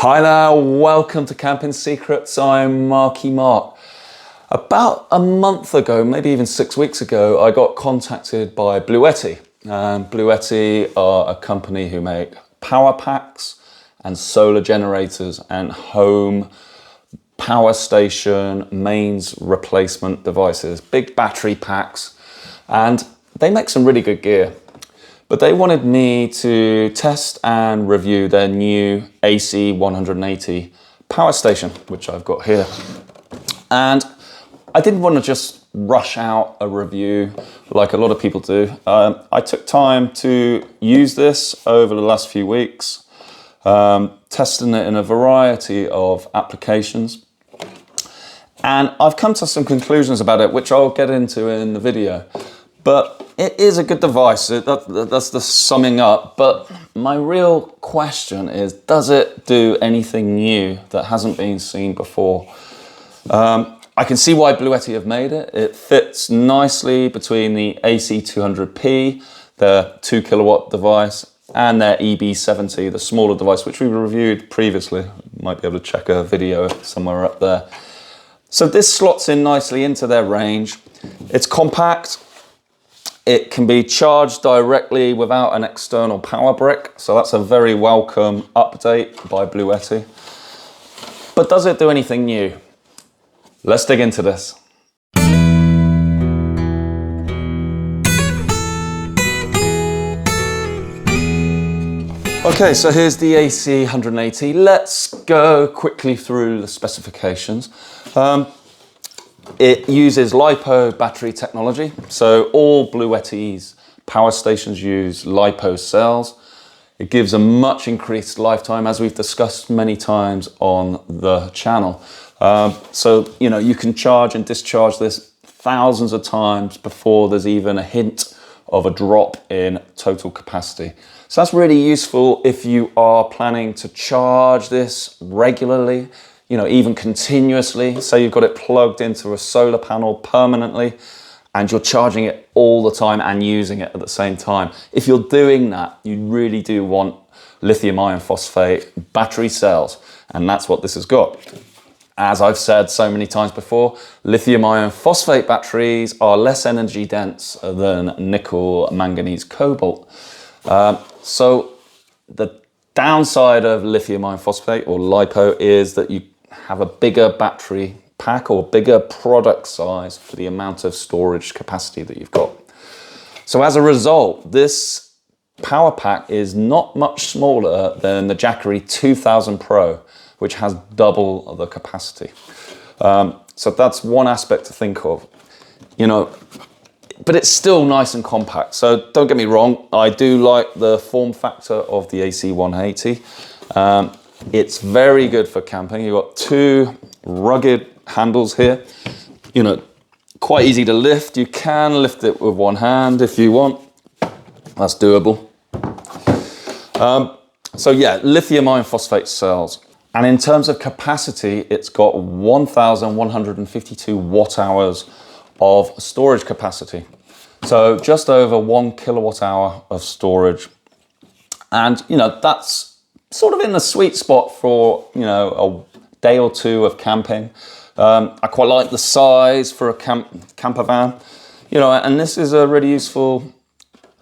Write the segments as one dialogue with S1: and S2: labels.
S1: Hi there, welcome to Camping Secrets. I'm Marky Mark. About a month ago, maybe even 6 weeks ago, I got contacted by Bluetti. Bluetti are a company who make power packs and solar generators and home power station mains replacement devices, big battery packs, and they make some really good gear. But they wanted me to test and review their new AC180 power station, which I've got here. And I didn't want to just rush out a review like a lot of people do. I took time to use this over the last few weeks, testing it in a variety of applications. And I've come to some conclusions about it, which I'll get into in the video. But it is a good device, that's the summing up. But my real question is, does it do anything new that hasn't been seen before? I can see why Bluetti have made it. It fits nicely between the AC200P, their 2 kilowatt device, and their EB70, the smaller device, which we reviewed previously. You might be able to check a video somewhere up there. So this slots in nicely into their range. It's compact. It can be charged directly without an external power brick. So that's a very welcome update by Bluetti. But does it do anything new? Let's dig into this. Okay, so here's the AC180. Let's go quickly through the specifications. It uses LiPo battery technology. So all Bluetti's power stations use LiPo cells. It gives a much increased lifetime, as we've discussed many times on the channel. So, you can charge and discharge this thousands of times before there's even a hint of a drop in total capacity. So that's really useful if you are planning to charge this regularly, even continuously. Say you've got it plugged into a solar panel permanently and you're charging it all the time and using it at the same time. If you're doing that, you really do want lithium iron phosphate battery cells, and that's what this has got. As I've said so many times before, lithium iron phosphate batteries are less energy dense than nickel, manganese, cobalt. So the downside of lithium iron phosphate or LiPo is that you have a bigger battery pack or bigger product size for the amount of storage capacity that you've got. So as a result, this power pack is not much smaller than the Jackery 2000 Pro, which has double the capacity. So that's one aspect to think of, but it's still nice and compact. So don't get me wrong, I do like the form factor of the AC180. It's very good for camping. You've got two rugged handles here, quite easy to lift. You can lift it with one hand if you want. That's doable. So yeah, lithium iron phosphate cells. And in terms of capacity, it's got 1,152 watt hours of storage capacity. So just over 1 kilowatt hour of storage. And, that's sort of in the sweet spot for, a day or two of camping. I quite like the size for a camper van, and this is a really useful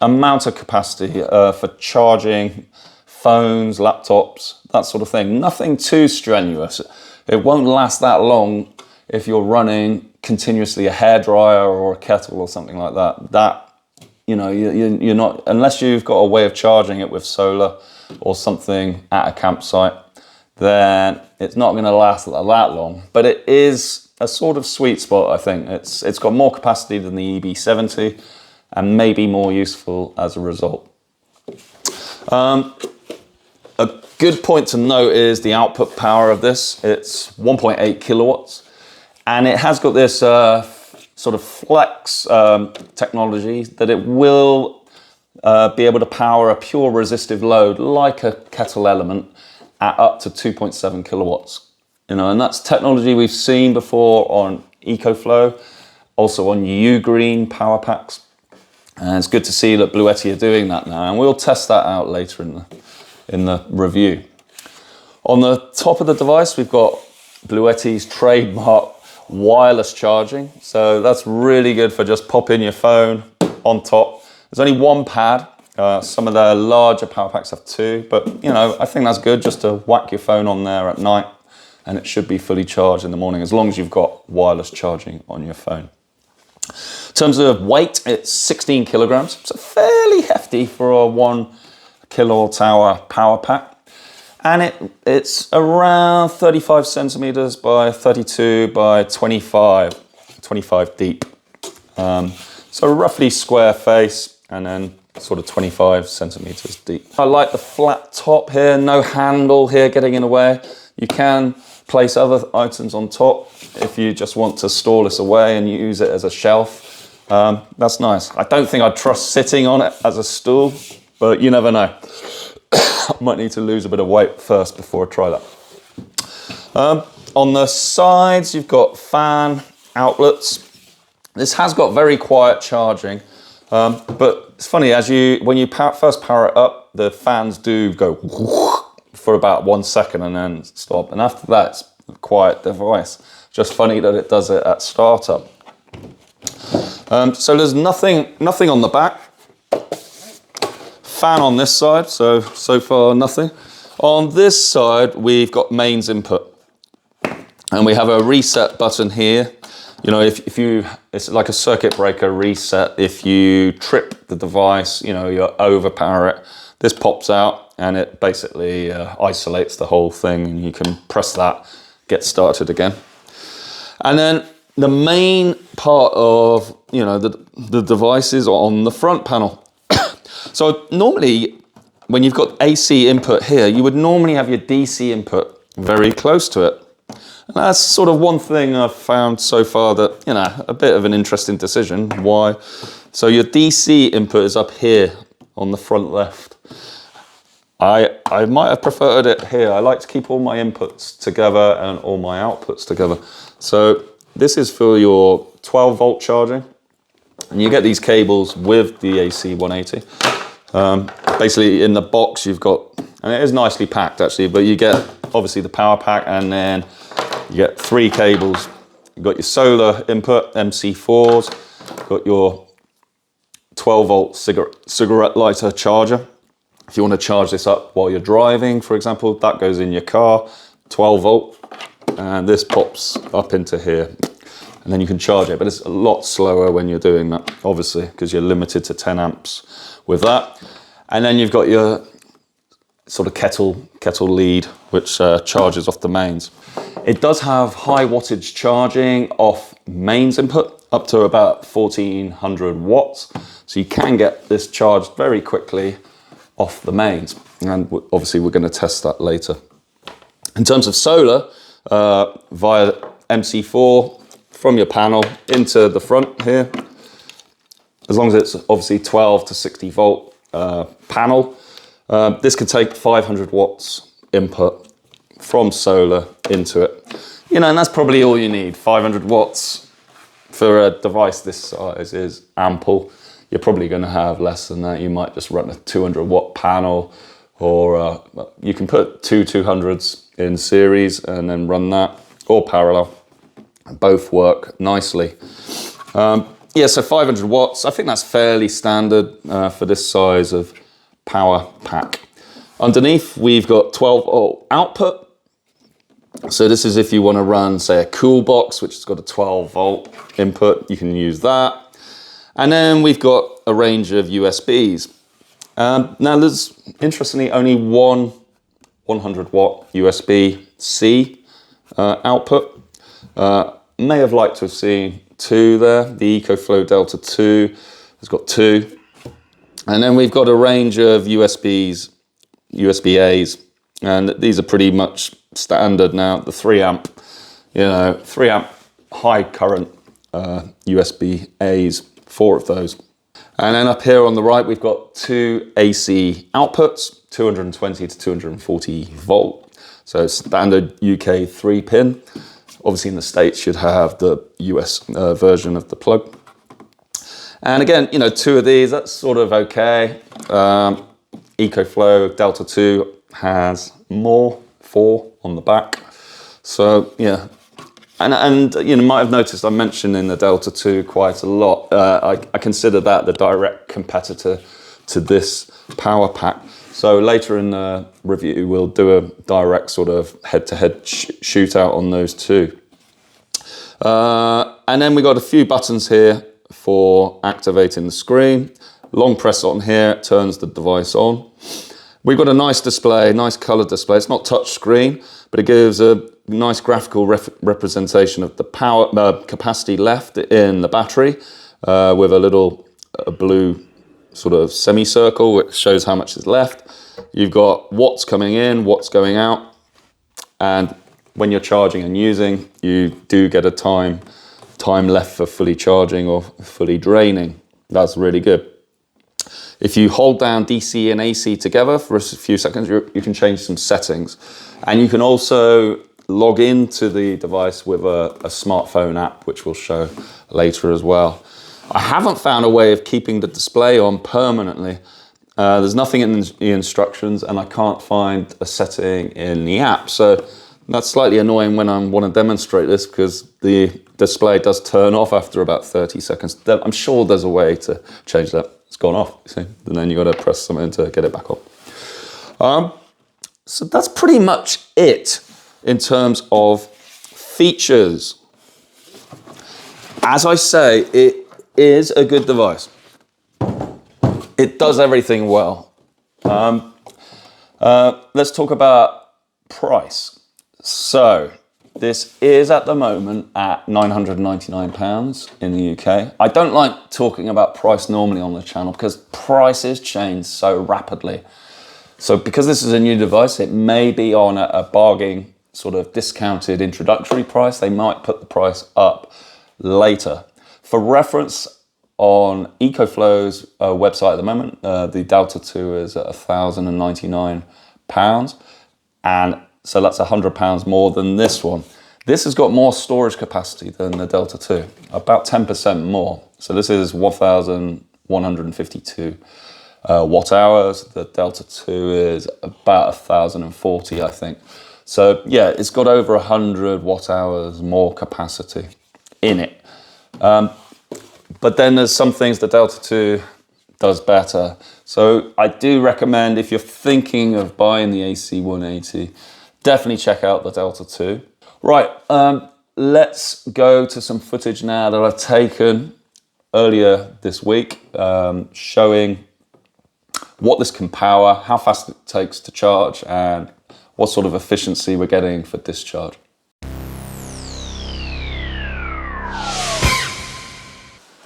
S1: amount of capacity for charging phones, laptops, that sort of thing. Nothing too strenuous. It won't last that long if you're running continuously a hairdryer or a kettle or something like that. You're not, unless you've got a way of charging it with solar or something at a campsite, then it's not going to last that long. But it is a sort of sweet spot, I think. It's got more capacity than the EB70 and maybe more useful as a result. A good point to note is the output power of this. It's 1.8 kilowatts, and it has got this sort of flex technology that it will be able to power a pure resistive load like a kettle element at up to 2.7 kilowatts. And that's technology we've seen before on EcoFlow, also on Ugreen power packs. And it's good to see that Bluetti are doing that now, and we'll test that out later in the review. On the top of the device, we've got Bluetti's trademark wireless charging. So that's really good for just popping your phone on top. There's only one pad. Some of the larger power packs have two, but you know, I think that's good just to whack your phone on there at night and it should be fully charged in the morning as long as you've got wireless charging on your phone. In terms of weight, it's 16 kilograms. So fairly hefty for a 1 kilowatt hour power pack. And it's around 35 centimeters by 32 by 25 deep. So roughly square face and then sort of 25 centimeters deep. I like the flat top here, no handle here getting in the way. You can place other items on top if you just want to store this away and use it as a shelf. That's nice. I don't think I'd trust sitting on it as a stool, but you never know. I might need to lose a bit of weight first before I try that. On the sides, you've got fan outlets. This has got very quiet charging, but it's funny, when you first power it up, the fans do go for about 1 second and then stop. And after that, it's a quiet device. Just funny that it does it at startup. So there's nothing on the back. Fan on this side, so far nothing. On this side, we've got mains input. And we have a reset button here. You know, it's like a circuit breaker reset. If you trip the device, you know, you overpower it, this pops out and it basically isolates the whole thing and you can press that, get started again. And then the main part of, you know, the device is on the front panel. So normally, when you've got AC input here, you would normally have your DC input very close to it. And that's sort of one thing I've found so far that, you know, a bit of an interesting decision. Why? So your DC input is up here on the front left. I might have preferred it here. I like to keep all my inputs together and all my outputs together. So this is for your 12 volt charging. And you get these cables with the AC180. Basically in the box you've got, and it is nicely packed actually, but you get obviously the power pack and then you get 3 cables. You've got your solar input, MC4s, got your 12 volt cigarette lighter charger. If you want to charge this up while you're driving, for example, that goes in your car, 12 volt, and this pops up into here. And then you can charge it, but it's a lot slower when you're doing that, obviously, because you're limited to 10 amps with that. And then you've got your sort of kettle lead, which charges off the mains. It does have high wattage charging off mains input, up to about 1400 watts. So you can get this charged very quickly off the mains. And obviously we're going to test that later. In terms of solar, via MC4, from your panel into the front here, as long as it's obviously 12 to 60 volt panel, this could take 500 watts input from solar into it. You know, and that's probably all you need. 500 watts for a device this size is ample. You're probably going to have less than that. You might just run a 200 watt panel, or you can put two 200s in series and then run that, or parallel. Both work nicely. Yeah, so 500 watts, I think that's fairly standard for this size of power pack. Underneath, we've got 12 volt output. So this is if you want to run, say, a Coolbox, which has got a 12 volt input, you can use that. And then we've got a range of USBs. Now there's, interestingly, only one 100 watt USB-C output. May have liked to have seen 2 there. The EcoFlow Delta 2 has got 2. And then we've got a range of USB-As, and these are pretty much standard now. The 3 amp, 3 amp high current USB-As, 4 of those. And then up here on the right, we've got 2 AC outputs, 220 to 240 volt. So standard UK 3-pin. Obviously in the States, you'd have the US version of the plug. And again, 2 of these, that's sort of okay. EcoFlow Delta 2 has more 4 on the back. So yeah, and you know, might have noticed I'm mentioning the Delta 2 quite a lot. I consider that the direct competitor to this power pack. So later in the review, we'll do a direct sort of head-to-head shootout on those two. And then we got a few buttons here for activating the screen. Long press on here turns the device on. We've got a nice display, nice color display. It's not touch screen, but it gives a nice graphical representation of the power capacity left in the battery with a little blue sort of semicircle which shows how much is left. You've got watts coming in, watts going out, and when you're charging and using, you do get a time left for fully charging or fully draining. That's really good. If you hold down DC and AC together for a few seconds, you can change some settings. And you can also log into the device with a smartphone app, which we'll show later as well. I haven't found a way of keeping the display on permanently. There's nothing in the instructions, and I can't find a setting in the app. So that's slightly annoying when I want to demonstrate this, because the display does turn off after about 30 seconds. I'm sure there's a way to change that. It's gone off, you see, and then you got to press something to get it back on. So that's pretty much it in terms of features. As I say, it is a good device. It does everything well. Let's talk about price. So this is at the moment at £999 in the UK. I don't like talking about price normally on the channel because prices change so rapidly. So because this is a new device, it may be on a bargain sort of discounted introductory price. They might put the price up later. For reference, on EcoFlow's website at the moment, the Delta 2 is at £1,099. And so that's £100 more than this one. This has got more storage capacity than the Delta 2, about 10% more. So this is 1,152 watt hours. The Delta 2 is about 1,040, I think. So yeah, it's got over 100 watt hours more capacity in it. But then there's some things the Delta 2 does better. So I do recommend, if you're thinking of buying the AC180, definitely check out the Delta 2. Right, let's go to some footage now that I've taken earlier this week, showing what this can power, how fast it takes to charge, and what sort of efficiency we're getting for discharge.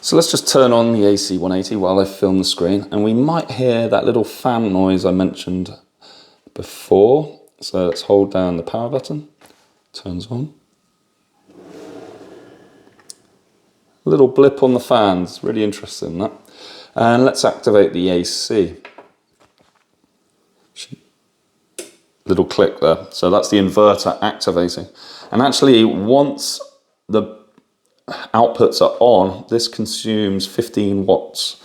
S1: So let's just turn on the AC180 while I film the screen, and we might hear that little fan noise I mentioned before. So let's hold down the power button, turns on. A little blip on the fans, really interesting that. And let's activate the AC. Little click there. So that's the inverter activating. And actually, once the outputs are on, this consumes 15 watts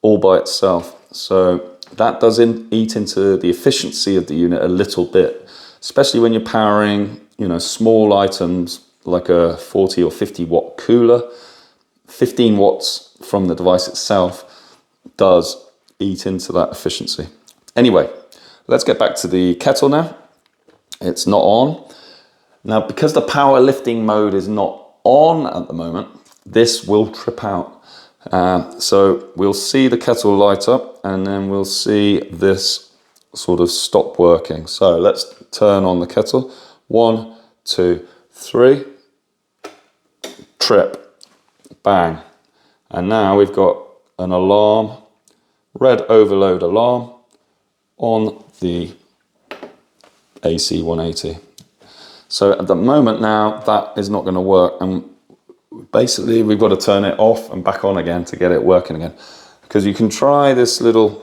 S1: all by itself. So that does eat into the efficiency of the unit a little bit, especially when you're powering, you know, small items like a 40 or 50 watt cooler. 15 watts from the device itself does eat into that efficiency. Anyway, let's get back to the kettle now. It's not on. Now, because the power lifting mode is not on at the moment, this will trip out. So we'll see the kettle light up, and then we'll see this sort of stop working. So let's turn on the kettle. 1, 2, 3. Trip. Bang. And now we've got an alarm, red overload alarm on the AC180. So at the moment now, that is not going to work, and basically we've got to turn it off and back on again to get it working again. Because you can try this little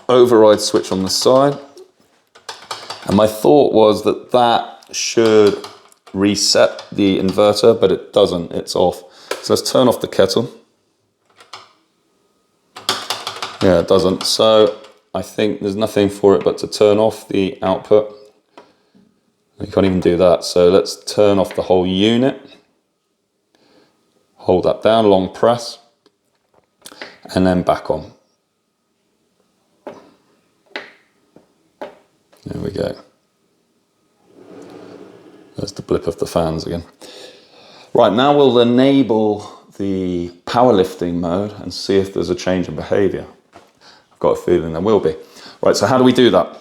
S1: override switch on the side, and my thought was that that should reset the inverter, but it doesn't, it's off. So let's turn off the kettle. Yeah, it doesn't. So I think there's nothing for it but to turn off the output You can't even do that. So let's turn off the whole unit. Hold that down, long press, and then back on. There we go. There's the blip of the fans again. Right, now we'll enable the powerlifting mode and see if there's a change in behavior. I've got a feeling there will be. Right, so how do we do that?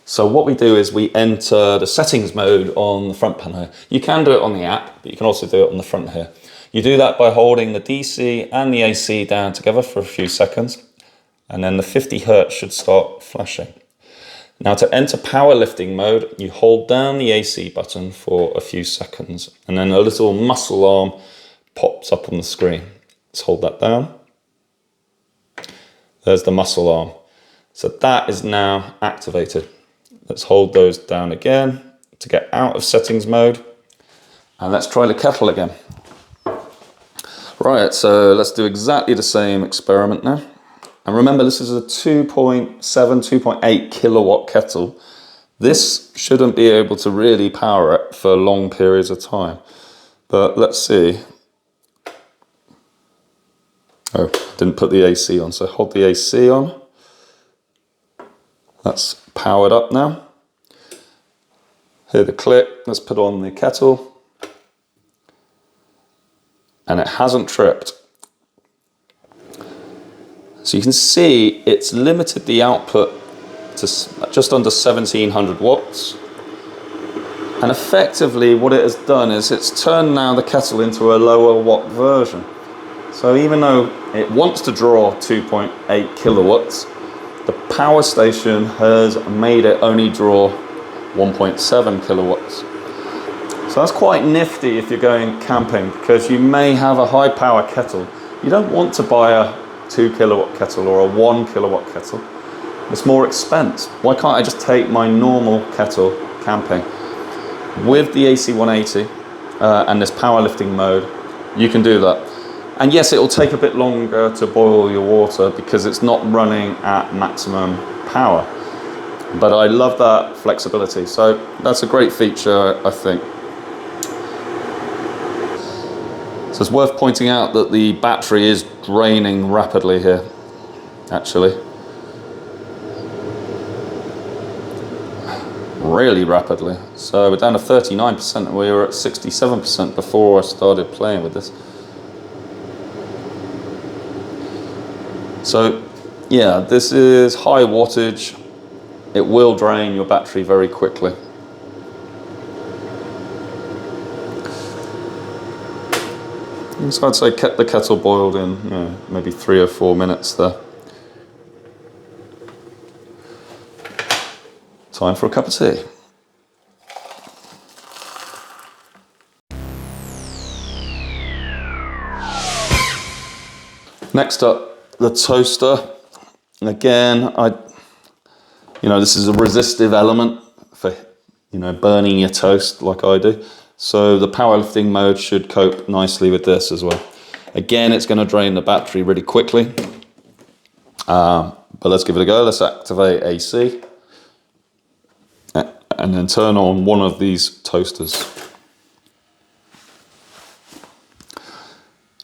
S1: So what we do is we enter the settings mode on the front panel here. You can do it on the app, but you can also do it on the front here. You do that by holding the DC and the AC down together for a few seconds, and then the 50 Hertz should start flashing. Now to enter powerlifting mode, you hold down the AC button for a few seconds, and then a little muscle arm pops up on the screen. Let's hold that down. There's the muscle arm. So that is now activated. Let's hold those down again to get out of settings mode. And let's try the kettle again. Right, so let's do exactly the same experiment now. And remember, this is a 2.7, 2.8 kilowatt kettle. This shouldn't be able to really power it for long periods of time. But let's see. Oh, didn't put the AC on, so hold the AC on. That's powered up now. Hear the click. Let's put on the kettle. And it hasn't tripped. So you can see it's limited the output to just under 1700 watts. And effectively what it has done is it's turned now the kettle into a lower watt version. So even though it wants to draw 2.8 kilowatts, the power station has made it only draw 1.7 kilowatts. So that's quite nifty if you're going camping, because you may have a high power kettle. You don't want to buy a 2 kilowatt kettle or a 1 kilowatt kettle. It's more expense. Why can't I just take my normal kettle camping? With the AC180 and this powerlifting mode, you can do that. And yes, it will take a bit longer to boil your water because it's not running at maximum power. But I love that flexibility. So that's a great feature, I think. So it's worth pointing out that the battery is draining rapidly here, actually. Really rapidly. So we're down to 39%, and we were at 67% before I started playing with this. So yeah, this is high wattage. It will drain your battery very quickly. So I'd say kept the kettle boiled in maybe 3 or 4 minutes there. Time for a cup of tea. Next up, the toaster. Again, this is a resistive element for burning your toast like I do. So the powerlifting mode should cope nicely with this as well. Again, it's going to drain the battery really quickly. But let's give it a go. Let's activate AC. And then turn on one of these toasters.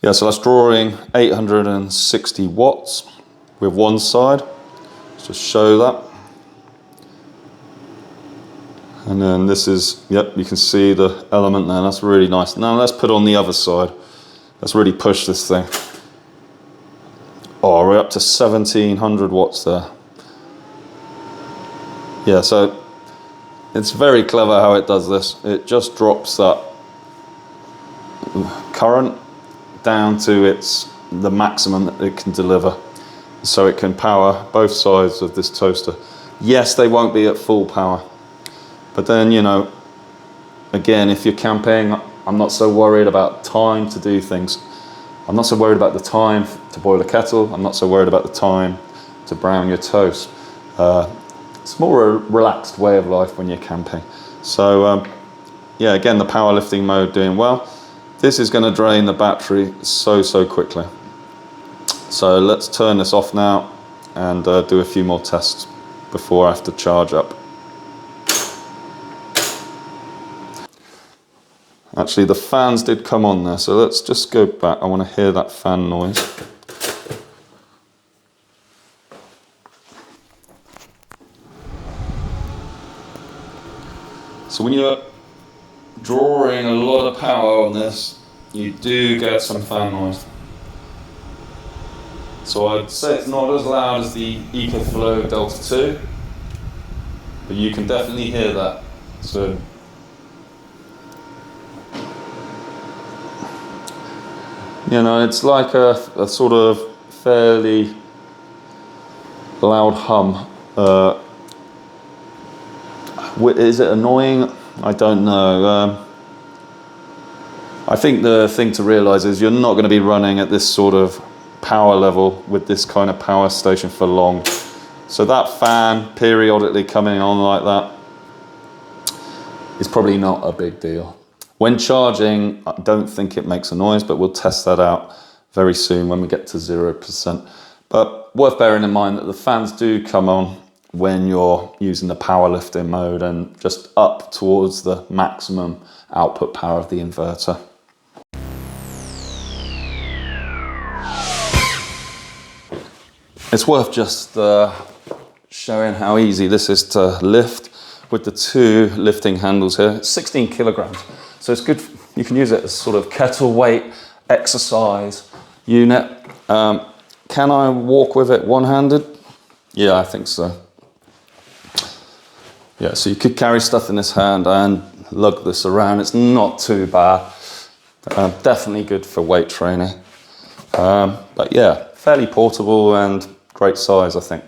S1: Yeah, so that's drawing 860 watts with one side. Let's just show that. And then this is, yep, you can see the element there. That's really nice. Now let's put on the other side. Let's really push this thing. Oh, we're up to 1700 watts there. Yeah, so it's very clever how it does this. It just drops that current down to the maximum that it can deliver. So it can power both sides of this toaster. Yes, they won't be at full power. But then, again, if you're camping, I'm not so worried about time to do things. I'm not so worried about the time to boil a kettle. I'm not so worried about the time to brown your toast. It's more a relaxed way of life when you're camping. So, yeah, again, the powerlifting mode doing well. This is going to drain the battery so quickly. So let's turn this off now and do a few more tests before I have to charge up. Actually, the fans did come on there, so let's just go back. I want to hear that fan noise. So when you're drawing a lot of power on this, you do get some fan noise. So I'd say it's not as loud as the EcoFlow Delta 2, but you can definitely hear that. So you know, it's like a sort of fairly loud hum. Is it annoying? I don't know. I think the thing to realise is you're not going to be running at this sort of power level with this kind of power station for long. So that fan periodically coming on like that is probably not a big deal. When charging, I don't think it makes a noise, but we'll test that out very soon when we get to 0%. But worth bearing in mind that the fans do come on when you're using the powerlifting mode and just up towards the maximum output power of the inverter. It's worth just showing how easy this is to lift with the two lifting handles here. It's 16 kilograms, so it's good. You can use it as sort of kettle weight exercise unit. Can I walk with it one-handed? Yeah, I think so. Yeah, so you could carry stuff in this hand and lug this around. It's not too bad. Definitely good for weight training. But yeah, fairly portable and great size, I think.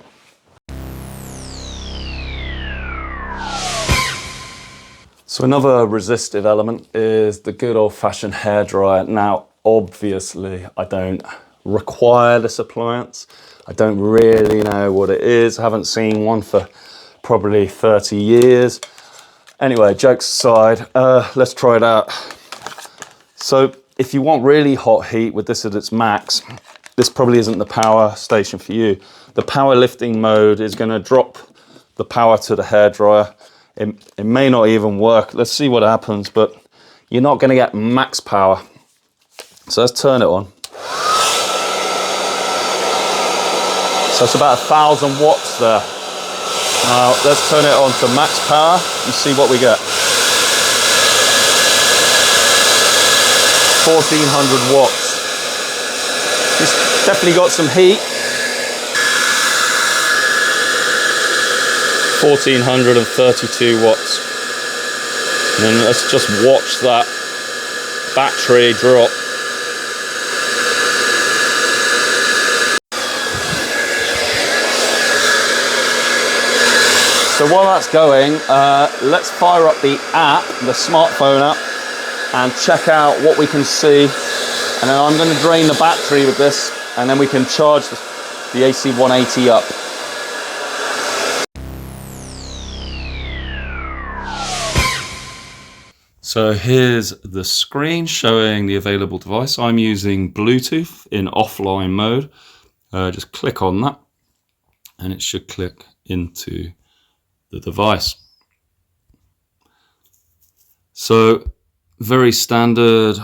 S1: So another resistive element is the good old-fashioned hairdryer. Now, obviously, I don't require this appliance. I don't really know what it is. I haven't seen one for probably 30 years. Anyway, jokes aside, let's try it out. So if you want really hot heat with this at its max, this probably isn't the power station for you. The power lifting mode is going to drop the power to the hairdryer. It may not even work. Let's see what happens, but you're not going to get max power. So let's turn it on. So it's about 1,000 watts there. Now let's turn it on to max power and see what we get. 1,400 watts. It's definitely got some heat. 1,432 watts. And then let's just watch that battery drop. So while that's going, let's fire up the app, the smartphone app, and check out what we can see. And then I'm going to drain the battery with this, and then we can charge the AC180 up. So here's the screen showing the available device. I'm using Bluetooth in offline mode. Just click on that, and it should click into the device. So very standard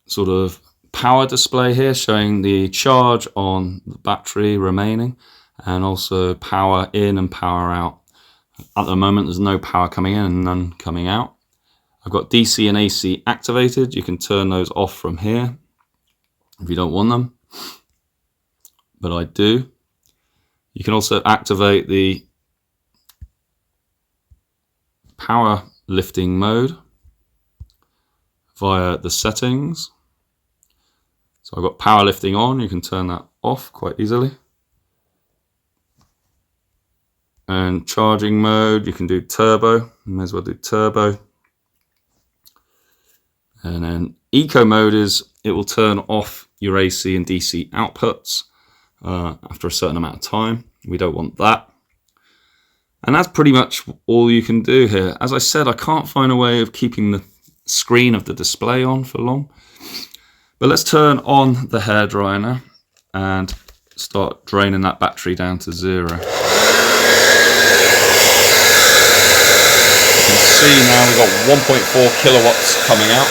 S1: sort of power display here showing the charge on the battery remaining and also power in and power out. At the moment there's no power coming in and none coming out. I've got DC and AC activated. You can turn those off from here if you don't want them, but I do. You can also activate the power lifting mode via the settings. So I've got power lifting on, you can turn that off quite easily. And charging mode, you can do turbo, may as well do turbo. And then eco mode is, it will turn off your AC and DC outputs after a certain amount of time. We don't want that. And that's pretty much all you can do here. As I said, I can't find a way of keeping the screen of the display on for long. But let's turn on the hairdryer now and start draining that battery down to 0. You can
S2: see now we've got 1.4 kilowatts coming out.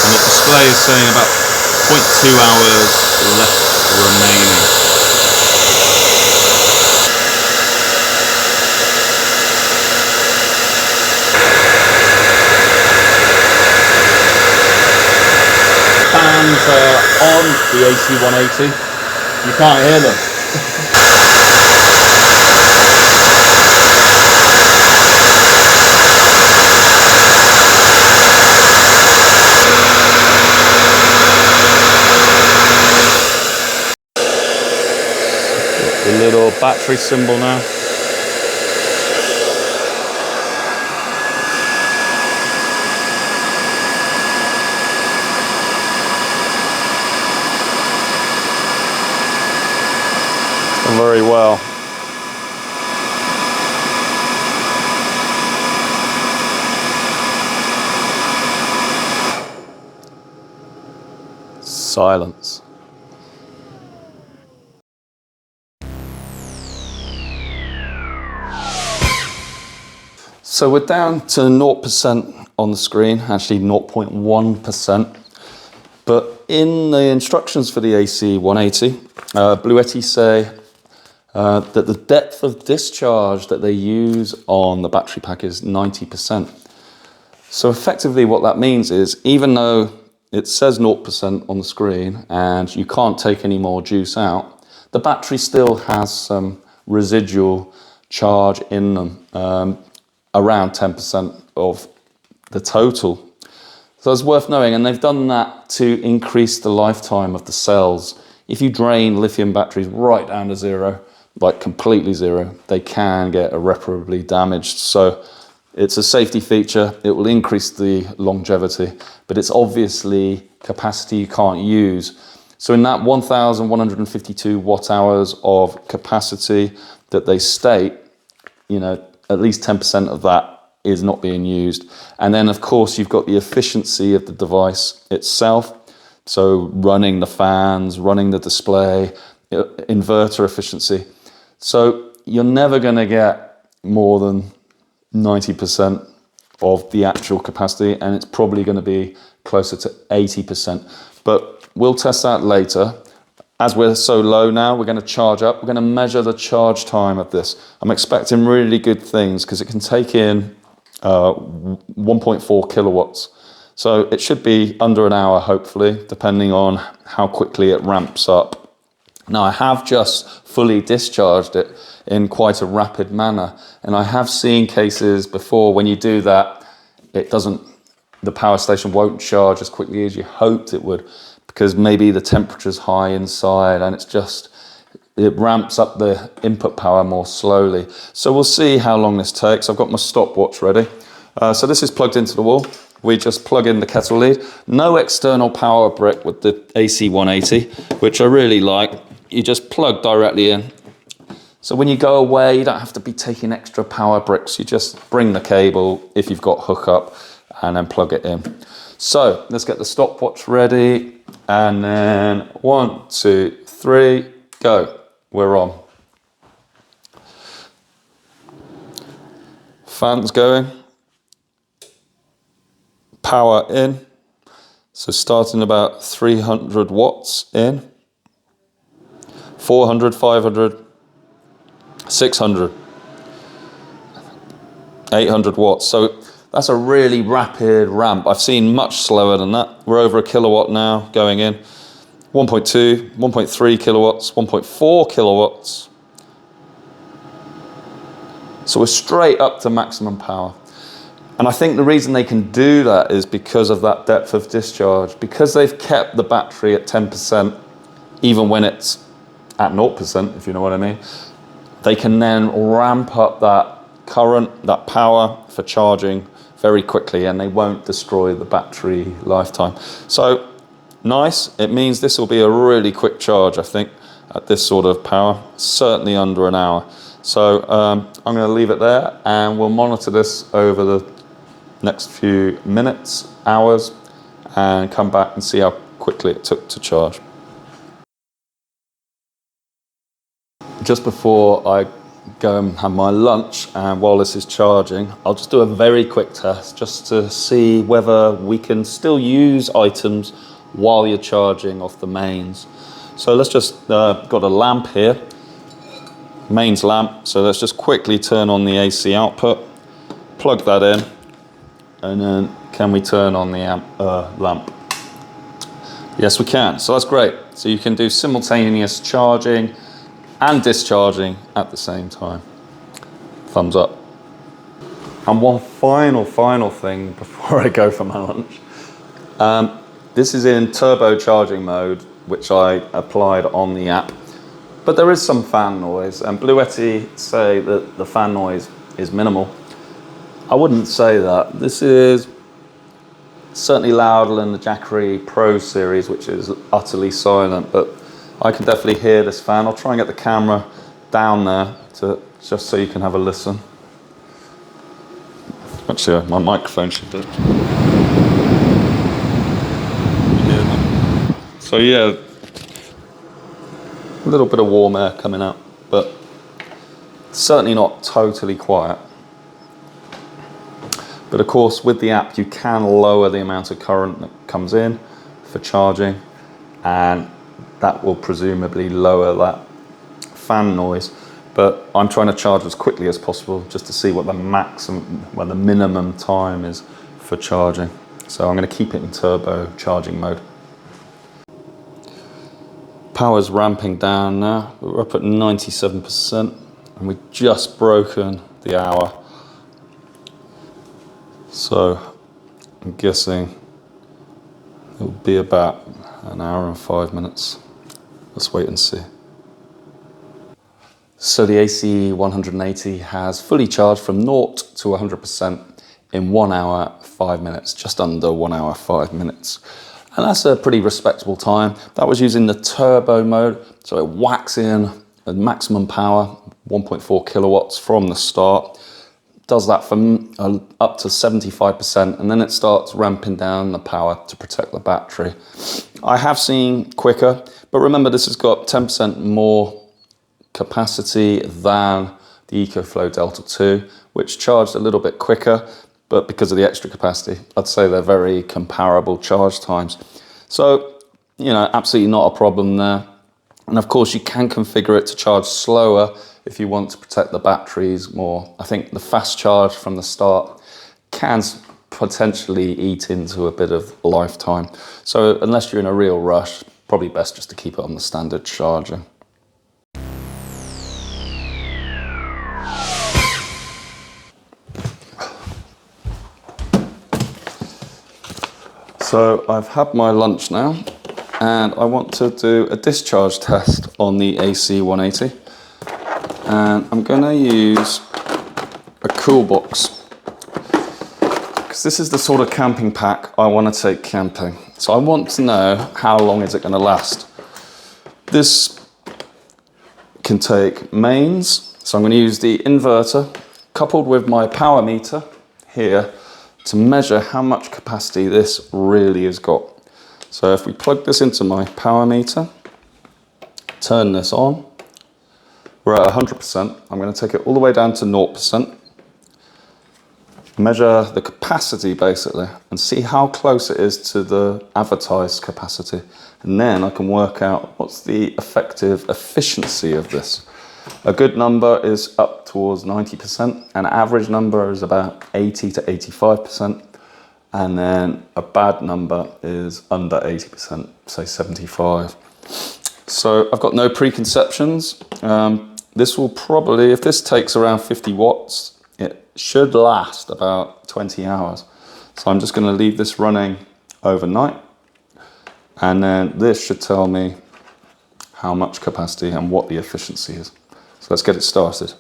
S2: And the display is saying about 0.2 hours left remaining. Fans are on the AC180. You can't hear them. The little battery symbol now. Very well. Silence. So we're down to 0% on the screen, actually 0.1%. But in the instructions for the AC180, Bluetti say that the depth of discharge that they use on the battery pack is 90%. So effectively what that means is, even though it says 0% on the screen and you can't take any more juice out, the battery still has some residual charge in them, around 10% of the total. So it's worth knowing, and they've done that to increase the lifetime of the cells. If you drain lithium batteries right down to zero, like completely zero, they can get irreparably damaged. So it's a safety feature. It will increase the longevity, but it's obviously capacity you can't use. So in that 1,152 watt hours of capacity that they state, you know, at least 10% of that is not being used. And then of course you've got the efficiency of the device itself. So running the fans, running the display, inverter efficiency. So you're never going to get more than 90% of the actual capacity, and it's probably going to be closer to 80%. But we'll test that later. As we're so low now, we're going to charge up. We're going to measure the charge time of this. I'm expecting really good things because it can take in 1.4 kilowatts. So it should be under an hour, hopefully, depending on how quickly it ramps up. Now, I have just fully discharged it in quite a rapid manner, and I have seen cases before when you do that, the power station won't charge as quickly as you hoped it would, because maybe the temperature's high inside and it ramps up the input power more slowly. So we'll see how long this takes. I've got my stopwatch ready. So this is plugged into the wall. We just plug in the kettle lead. No external power brick with the AC180, which I really like. You just plug directly in. So when you go away, you don't have to be taking extra power bricks. You just bring the cable, if you've got hookup, and then plug it in. So let's get the stopwatch ready. And then 1, 2, 3, go. We're on. Fans going. Power in. So starting about 300 watts in. 400, 500, 600, 800 watts. So that's a really rapid ramp. I've seen much slower than that. We're over a kilowatt now going in. 1.2, 1.3 kilowatts, 1.4 kilowatts. So we're straight up to maximum power. And I think the reason they can do that is because of that depth of discharge. Because they've kept the battery at 10%, even when it's at 0%, if you know what I mean, they can then ramp up that current, that power for charging very quickly, and they won't destroy the battery lifetime. So nice. It means this will be a really quick charge, I think, at this sort of power, certainly under an hour. So I'm going to leave it there, and we'll monitor this over the next few minutes, hours, and come back and see how quickly it took to charge. Just before I go and have my lunch, and while this is charging, I'll just do a very quick test just to see whether we can still use items while you're charging off the mains. So let's just, got a lamp here, mains lamp, so let's just quickly turn on the AC output, plug that in, and then can we turn on the lamp? Yes, we can, so that's great. So you can do simultaneous charging and discharging at the same time. Thumbs up. And one final thing before I go for my lunch. This is in turbo charging mode, which I applied on the app. But there is some fan noise, and Bluetti say that the fan noise is minimal. I wouldn't say that. This is certainly louder than the Jackery Pro series, which is utterly silent, but I can definitely hear this fan. I'll try and get the camera down there just so you can have a listen. Actually, my microphone should do it. So yeah, a little bit of warm air coming out, but certainly not totally quiet. But of course, with the app, you can lower the amount of current that comes in for charging, and that will presumably lower that fan noise. But I'm trying to charge as quickly as possible just to see what the minimum time is for charging. So I'm going to keep it in turbo charging mode. Power's ramping down now. We're up at 97%, and we've just broken the hour. So I'm guessing it'll be about an hour and 5 minutes. Let's wait and see. So the AC180 has fully charged from 0 to 100% in 1 hour, 5 minutes, just under 1 hour, 5 minutes. And that's a pretty respectable time. That was using the turbo mode, so it whacks in a maximum power, 1.4 kilowatts from the start. Does that from up to 75%, and then it starts ramping down the power to protect the battery. I have seen quicker, but remember this has got 10% more capacity than the EcoFlow Delta 2, which charged a little bit quicker, but because of the extra capacity, I'd say they're very comparable charge times. So, you know, absolutely not a problem there. And of course you can configure it to charge slower if you want to protect the batteries more. I think the fast charge from the start can potentially eat into a bit of lifetime. So unless you're in a real rush, probably best just to keep it on the standard charger. So I've had my lunch now, and I want to do a discharge test on the AC180. And I'm going to use a Coolbox, because this is the sort of camping pack I want to take camping. So I want to know how long is it going to last. This can take mains, so I'm going to use the inverter coupled with my power meter here to measure how much capacity this really has got. So if we plug this into my power meter, turn this on, we're at 100%. I'm going to take it all the way down to 0%, measure the capacity basically, and see how close it is to the advertised capacity. And then I can work out what's the effective efficiency of this. A good number is up towards 90%, an average number is about 80 to 85%, and then a bad number is under 80%, say 75. So I've got no preconceptions. This will probably, if this takes around 50 watts, it should last about 20 hours. So I'm just going to leave this running overnight, and then this should tell me how much capacity and what the efficiency is. So let's get it started.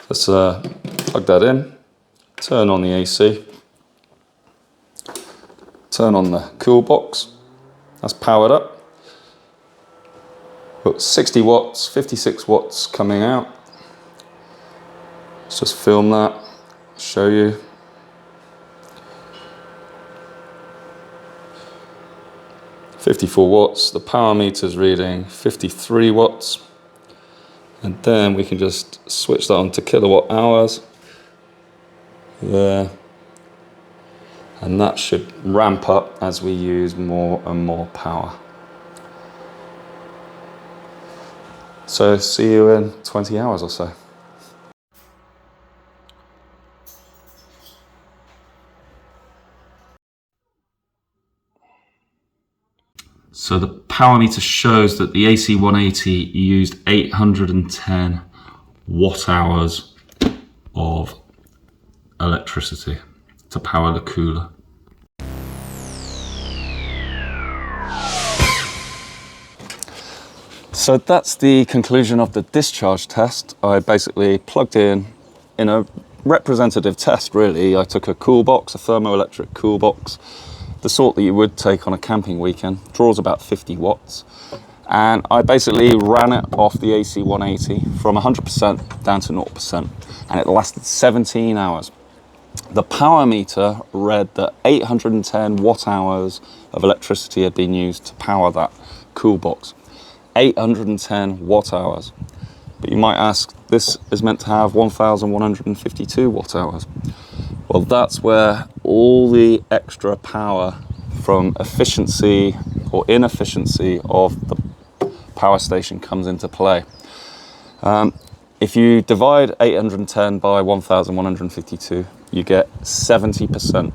S2: Let's plug that in, turn on the AC, turn on the Coolbox. That's powered up. Got 60 watts, 56 watts coming out. Let's just film that, show you. 54 watts. The power meter's reading 53 watts. And then we can just switch that on to kilowatt hours. There. And that should ramp up as we use more and more power. So see you in 20 hours or so. So the power meter shows that the AC180 used 810 watt hours of electricity to power the cooler. So that's the conclusion of the discharge test. I basically plugged in a representative test really. I took a Coolbox, a thermoelectric Coolbox, the sort that you would take on a camping weekend, draws about 50 watts. And I basically ran it off the AC180 from 100% down to 0%, and it lasted 17 hours. The power meter read that 810 watt hours of electricity had been used to power that Coolbox. 810 watt hours. But you might ask, this is meant to have 1,152 watt hours. Well, that's where all the extra power from efficiency or inefficiency of the power station comes into play. If you divide 810 by 1,152, you get 70%,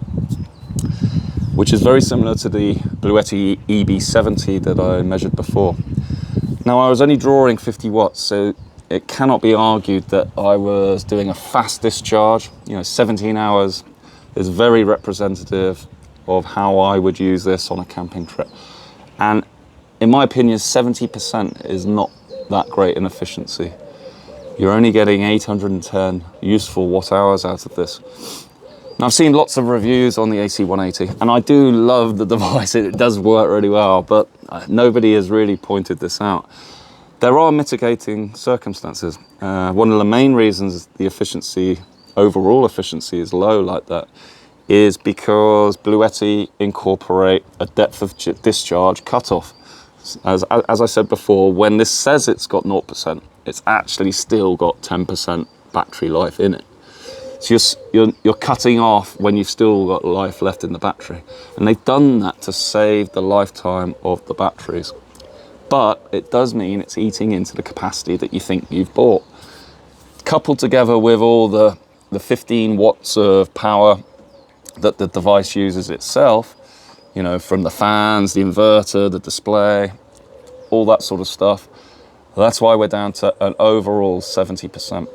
S2: which is very similar to the Bluetti EB70 that I measured before. Now, I was only drawing 50 watts, so it cannot be argued that I was doing a fast discharge. 17 hours is very representative of how I would use this on a camping trip. And in my opinion, 70% is not that great in efficiency. You're only getting 810 useful watt hours out of this. Now, I've seen lots of reviews on the AC180, and I do love the device. It does work really well, but nobody has really pointed this out. There are mitigating circumstances. One of the main reasons the efficiency, overall efficiency, is low like that is because Bluetti incorporate a depth of discharge cutoff. As I said before, when this says it's got 0%, it's actually still got 10% battery life in it. So you're cutting off when you've still got life left in the battery. And they've done that to save the lifetime of the batteries. But it does mean it's eating into the capacity that you think you've bought. Coupled together with all the 15 watts of power that the device uses itself, from the fans, the inverter, the display, all that sort of stuff. That's why we're down to an overall 70%.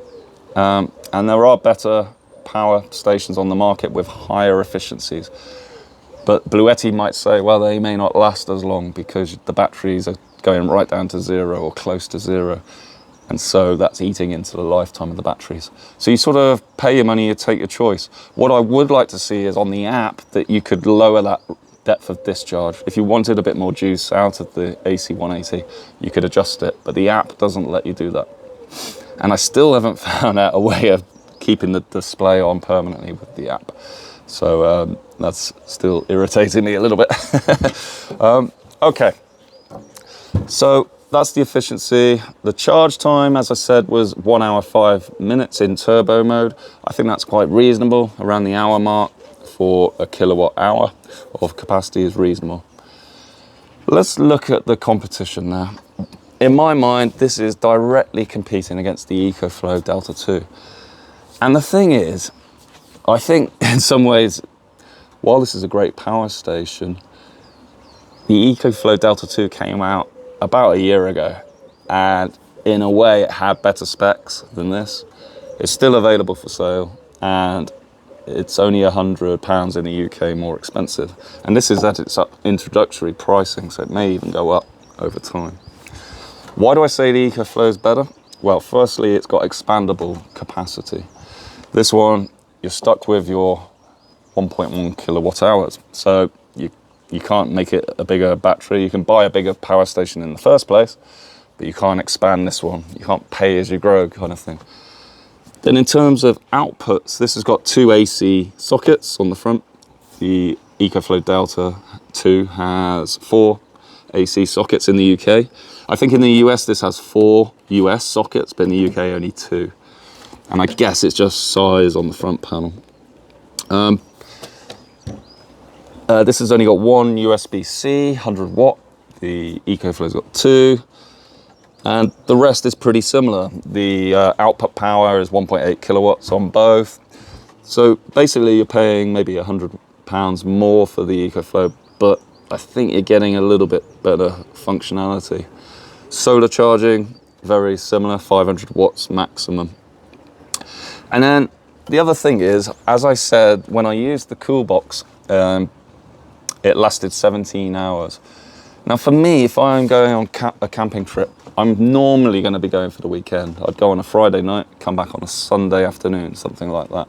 S2: And there are better power stations on the market with higher efficiencies. But Bluetti might say, well, they may not last as long because the batteries are going right down to zero or close to zero. And so that's eating into the lifetime of the batteries. So you sort of pay your money, you take your choice. What I would like to see is on the app that you could lower that depth of discharge. If you wanted a bit more juice out of the AC180, you could adjust it, but the app doesn't let you do that. And I still haven't found out a way of keeping the display on permanently with the app. So that's still irritating me a little bit. Okay, so that's the efficiency. The charge time, as I said, was 1 hour 5 minutes in turbo mode. I think that's quite reasonable. Around the hour mark for a kilowatt hour of capacity is reasonable. Let's look at the competition now. In my mind, this is directly competing against the EcoFlow Delta 2. And the thing is, I think in some ways, while this is a great power station, the EcoFlow Delta 2 came out about a year ago, and in a way it had better specs than this. It's still available for sale, and it's only £100 in the UK more expensive. And this is at its introductory pricing, so it may even go up over time. Why do I say the EcoFlow is better? Well, firstly, it's got expandable capacity. This one, you're stuck with your 1.1 kilowatt hours. So you can't make it a bigger battery. You can buy a bigger power station in the first place, but you can't expand this one. You can't pay as you grow kind of thing. Then in terms of outputs, this has got 2 AC sockets on the front. The EcoFlow Delta 2 has 4. AC sockets in the UK. I think in the US this has 4 US sockets, but in the UK only 2. And I guess it's just size on the front panel. This has only got 1 USB-C, 100 watt. The EcoFlow's got 2. And the rest is pretty similar. The output power is 1.8 kilowatts on both. So basically you're paying maybe £100 more for the EcoFlow, but I think you're getting a little bit better functionality. Solar charging, very similar, 500 watts maximum. And then the other thing is, as I said, when I used the Coolbox, it lasted 17 hours. Now for me, if I'm going on a camping trip, I'm normally going to be going for the weekend. I'd go on a Friday night, come back on a Sunday afternoon, something like that.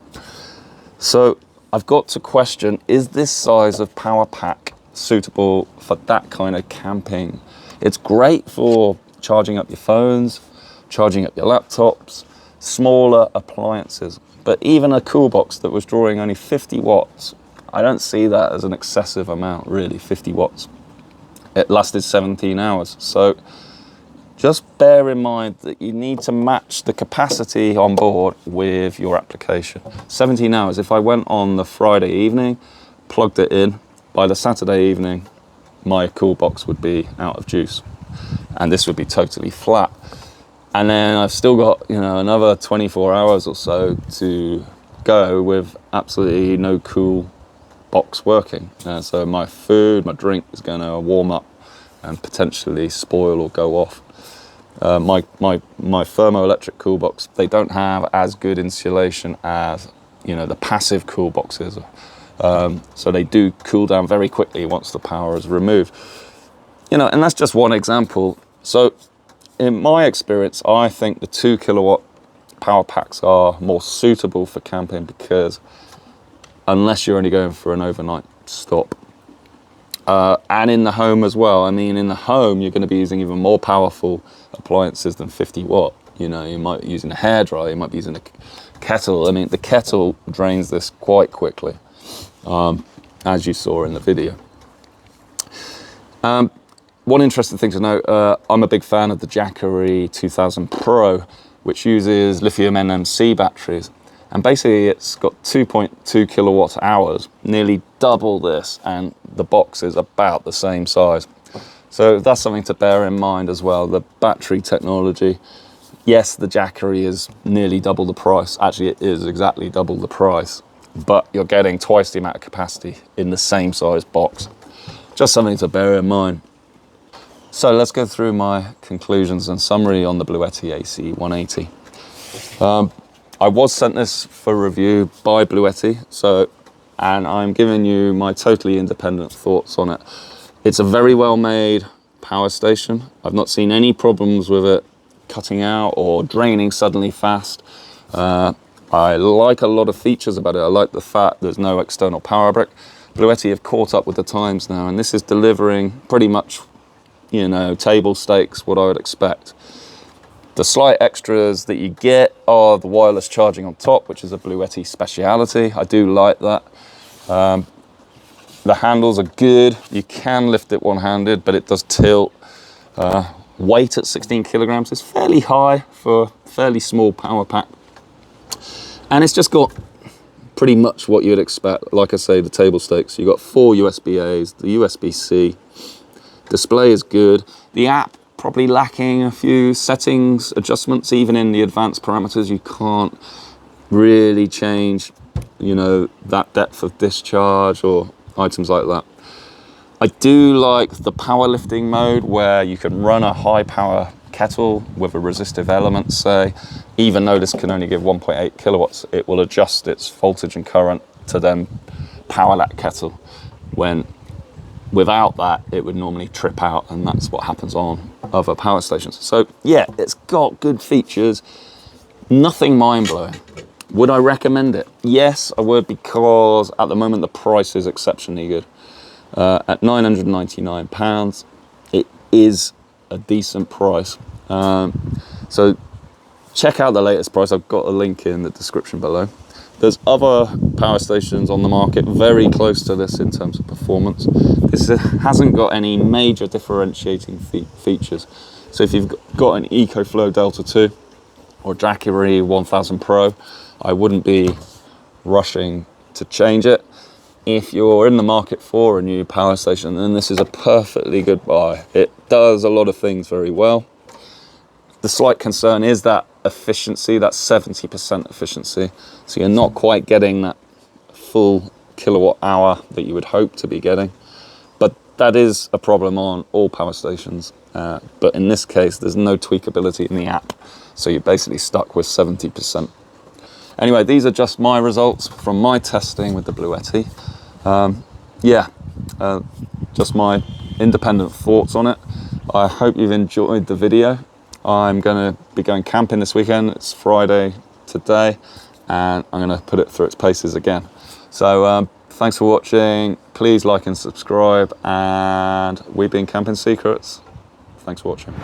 S2: So I've got to question, is this size of power pack suitable for that kind of camping? It's great for charging up your phones, charging up your laptops, smaller appliances. But even a Coolbox that was drawing only 50 watts, I don't see that as an excessive amount, really, 50 watts. It lasted 17 hours. So just bear in mind that you need to match the capacity on board with your application. 17 hours, if I went on the Friday evening, plugged it in, by the Saturday evening, my Coolbox would be out of juice. And this would be totally flat. And then I've still got, another 24 hours or so to go with absolutely no Coolbox working. So my food, my drink is going to warm up and potentially spoil or go off. My thermoelectric Coolbox, they don't have as good insulation as the passive Coolboxes. So they do cool down very quickly once the power is removed. And that's just one example. So in my experience, I think the 2 kilowatt power packs are more suitable for camping, because unless you're only going for an overnight stop. And in the home as well. I mean, in the home, you're going to be using even more powerful appliances than 50 watt. You might be using a hairdryer, you might be using a kettle. I mean, the kettle drains this quite quickly, as you saw in the video. One interesting thing to note, I'm a big fan of the Jackery 2000 Pro, which uses lithium NMC batteries. And basically it's got 2.2 kilowatt hours, nearly double this, and the box is about the same size. So that's something to bear in mind as well. The battery technology, yes, the Jackery is nearly double the price. Actually, it is exactly double the price, but you're getting twice the amount of capacity in the same size box. Just something to bear in mind. So let's go through my conclusions and summary on the Bluetti AC180. I was sent this for review by Bluetti, and I'm giving you my totally independent thoughts on it. It's a very well made power station. I've not seen any problems with it cutting out or draining suddenly fast. I like a lot of features about it. I like the fact there's no external power brick. Bluetti have caught up with the times now, and this is delivering pretty much, table stakes, what I would expect. The slight extras that you get are the wireless charging on top, which is a Bluetti speciality. I do like that. The handles are good. You can lift it one-handed, but it does tilt. Weight at 16 kilograms is fairly high for a fairly small power pack. And it's just got pretty much what you'd expect. Like I say, the table stakes. You've got 4 USB-A's, the USB-C. Display is good. The app, probably lacking a few settings, adjustments. Even in the advanced parameters, you can't really change, that depth of discharge or items like that. I do like the powerlifting mode, where you can run a high power kettle with a resistive element, say. Even though this can only give 1.8 kilowatts, it will adjust its voltage and current to then power that kettle, when without that, it would normally trip out, and that's what happens on other power stations. So yeah, it's got good features, nothing mind-blowing. Would I recommend it? Yes, I would, because at the moment the price is exceptionally good. At £999, it is a decent price. So check out the latest price. I've got a link in the description below. There's other power stations on the market very close to this in terms of performance. This hasn't got any major differentiating features. So if you've got an EcoFlow Delta 2 or Jackery 1000 Pro, I wouldn't be rushing to change it. If you're in the market for a new power station, then this is a perfectly good buy. It does a lot of things very well. The slight concern is that efficiency, that 70% efficiency. So you're not quite getting that full kilowatt hour that you would hope to be getting. But that is a problem on all power stations. But in this case, there's no tweakability in the app. So you're basically stuck with 70%. Anyway, these are just my results from my testing with the Bluetti. Just my independent thoughts on it. I hope you've enjoyed the video. I'm going to be going camping this weekend. It's Friday today, and I'm going to put it through its paces again. So thanks for watching. Please like and subscribe, and we've been Camping Secrets. Thanks for watching.